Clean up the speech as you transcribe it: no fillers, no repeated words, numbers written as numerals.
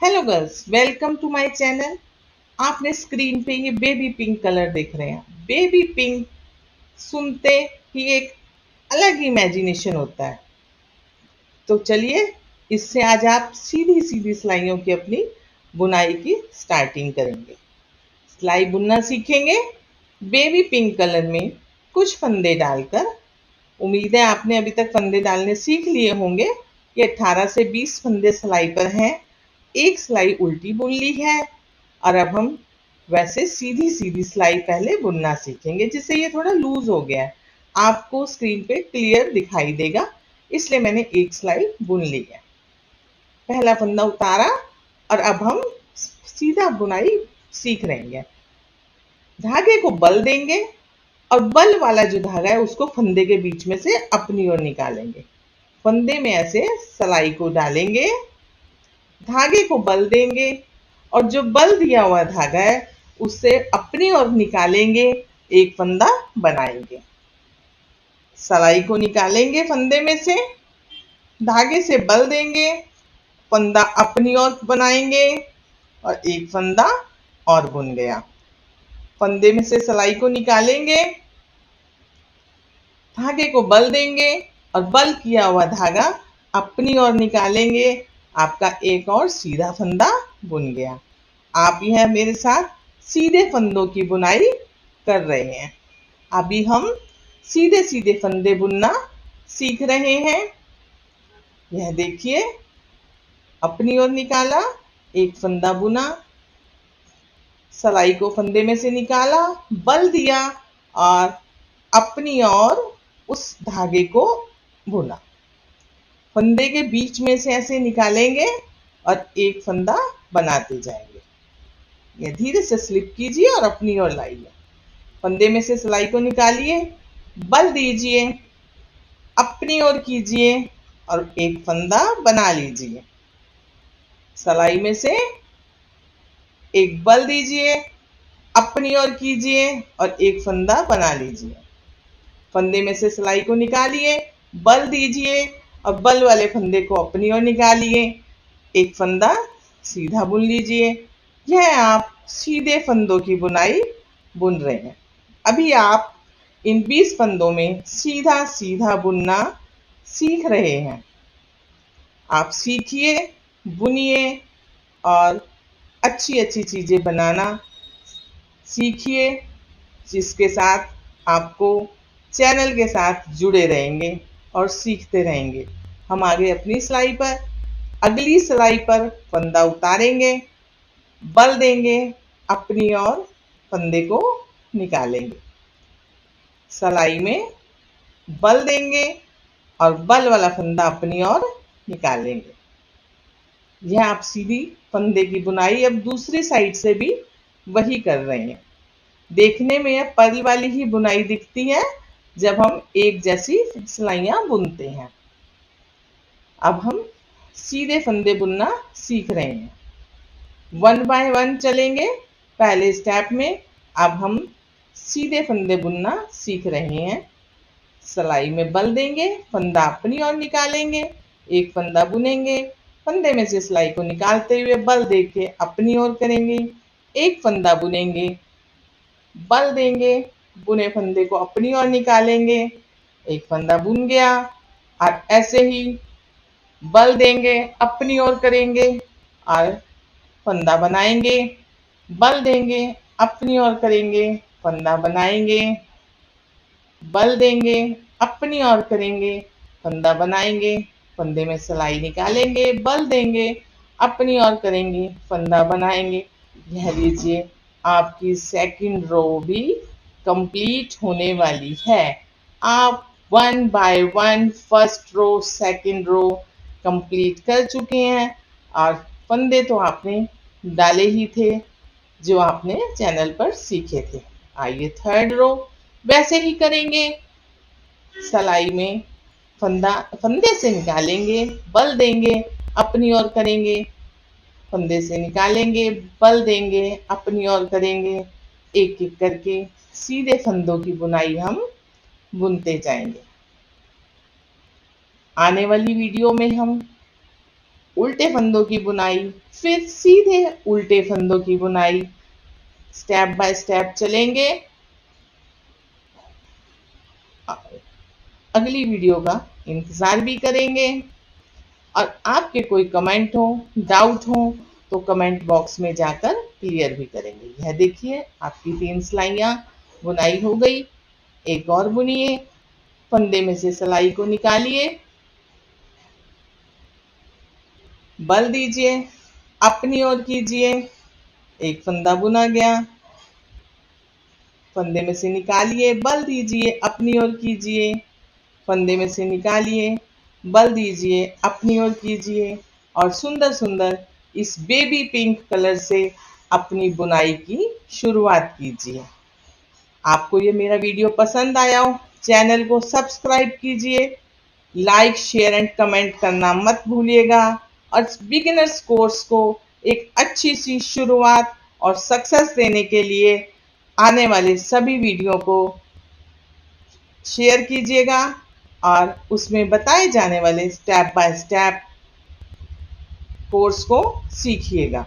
Hello girls, welcome to my channel. आपने screen पे ये बेबी पिंक कलर देख रहे हैं। बेबी पिंक सुनते ही एक अलग इमेजिनेशन होता है। तो चलिए, इससे आज आप सीधी सीधी सिलाइयों की अपनी बुनाई की स्टार्टिंग करेंगे। सिलाई बुनना सीखेंगे बेबी पिंक कलर में कुछ फंदे डालकर। उम्मीद है आपने अभी तक फंदे डालने सीख लिए होंगे। ये 18 से 20 फंदे सिलाई पर हैं। एक सिलाई उल्टी बुन ली है और अब हम वैसे सीधी सीधी सिलाई पहले बुनना सीखेंगे, जिससे ये थोड़ा लूज हो गया है। आपको स्क्रीन पे क्लियर दिखाई देगा, इसलिए मैंने एक सिलाई बुन ली है। पहला फंदा उतारा और अब हम सीधा बुनाई सीख रहे हैं। धागे को बल देंगे और बल वाला जो धागा है उसको फंदे के बीच में से अपनी ओर निकालेंगे। फंदे में ऐसे सिलाई को डालेंगे, धागे को बल देंगे और जो बल दिया हुआ धागा है उससे अपनी ओर निकालेंगे, एक फंदा बनाएंगे। सिलाई को निकालेंगे फंदे में से, धागे से बल देंगे, फंदा अपनी ओर बनाएंगे और एक फंदा और बुन गया। फंदे में से सिलाई को निकालेंगे, धागे को बल देंगे और बल किया हुआ धागा अपनी ओर निकालेंगे। आपका एक और सीधा फंदा बुन गया। आप यह मेरे साथ सीधे फंदों की बुनाई कर रहे हैं। अभी हम सीधे सीधे फंदे बुनना सीख रहे हैं। यह देखिए, अपनी ओर निकाला, एक फंदा बुना, सिलाई को फंदे में से निकाला, बल दिया और अपनी ओर उस धागे को बुना। फंदे के बीच में से ऐसे निकालेंगे और एक फंदा बनाते जाएंगे। ये धीरे से स्लिप कीजिए और अपनी ओर लाइए। फंदे में से सिलाई को निकालिए, बल दीजिए, अपनी ओर कीजिए और एक फंदा बना लीजिए। सिलाई में से एक बल दीजिए, अपनी ओर कीजिए और एक फंदा बना लीजिए। फंदे में से सिलाई को निकालिए, बल दीजिए और बल वाले फंदे को अपनी ओर निकालिए, एक फंदा सीधा बुन लीजिए। यह आप सीधे फंदों की बुनाई बुन रहे हैं। अभी आप इन 20 फंदों में सीधा सीधा बुनना सीख रहे हैं। आप सीखिए, बुनिए और अच्छी अच्छी चीजें बनाना सीखिए, जिसके साथ आपको चैनल के साथ जुड़े रहेंगे और सीखते रहेंगे। हम आगे अपनी सिलाई पर अगली सिलाई पर फंदा उतारेंगे, बल देंगे, अपनी ओर फंदे को निकालेंगे। सिलाई में बल देंगे और बल वाला फंदा अपनी ओर निकालेंगे। यह आप सीधी फंदे की बुनाई अब दूसरी साइड से भी वही कर रहे हैं। देखने में यह पर्ल वाली ही बुनाई दिखती है जब हम एक जैसी सिलाइयां बुनते हैं। अब हम सीधे फंदे बुनना सीख रहे हैं। 1 बाय 1 चलेंगे। पहले स्टेप में अब हम सीधे फंदे बुनना सीख रहे हैं। सिलाई में बल देंगे, फंदा अपनी ओर निकालेंगे, एक फंदा बुनेंगे, फंदे में से सिलाई को निकालते हुए बल दे के अपनी ओर करेंगे, एक फंदा बुनेंगे, बल देंगे, बुने फंदे को अपनी ओर निकालेंगे, एक फंदा बुन गया और ऐसे ही बल देंगे, अपनी ओर करेंगे और फंदा बनाएंगे, बल देंगे, अपनी ओर करेंगे, फंदा बनाएंगे, बल देंगे, अपनी ओर करेंगे, फंदा बनाएंगे, फंदे में सिलाई निकालेंगे, बल देंगे, अपनी ओर करेंगे, फंदा बनाएंगे। यह लीजिए, आपकी सेकंड रो भी कंप्लीट होने वाली है। आप 1 by 1 first row second row complete कर चुके हैं और फंदे तो आपने डाले ही थे जो आपने चैनल पर सीखे थे। आइए थर्ड रो वैसे ही करेंगे। सिलाई में फंदे से निकालेंगे, बल देंगे, अपनी ओर करेंगे, फंदे से निकालेंगे, बल देंगे, अपनी ओर करेंगे, एक एक करके सीधे फंदों की बुनाई हम बुनते जाएंगे। आने वाली वीडियो में हम उल्टे फंदों की बुनाई, फिर सीधे उल्टे फंदों की बुनाई। स्टेप बाय स्टेप चलेंगे। अगली वीडियो का इंतजार भी करेंगे। और आपके कोई कमेंट हो, डाउट हो, तो कमेंट बॉक्स में जाकर क्लियर भी करेंगे। यह देखिए आपकी 3 सिलाइयाँ बुनाई हो गई। एक और बुनिए, फंदे में से सिलाई को निकालिए, बल दीजिए, अपनी ओर कीजिए, एक फंदा बुना गया। फंदे में से निकालिए, बल दीजिए, अपनी ओर कीजिए, फंदे में से निकालिए, बल दीजिए, अपनी ओर कीजिए और सुंदर सुंदर इस बेबी पिंक कलर से अपनी बुनाई की शुरुआत कीजिए। आपको ये मेरा वीडियो पसंद आया हो, चैनल को सब्सक्राइब कीजिए, लाइक शेयर एंड कमेंट करना मत भूलिएगा और बिगिनर्स कोर्स को एक अच्छी सी शुरुआत और सक्सेस देने के लिए आने वाले सभी वीडियो को शेयर कीजिएगा और उसमें बताए जाने वाले स्टेप बाय स्टेप कोर्स को सीखिएगा।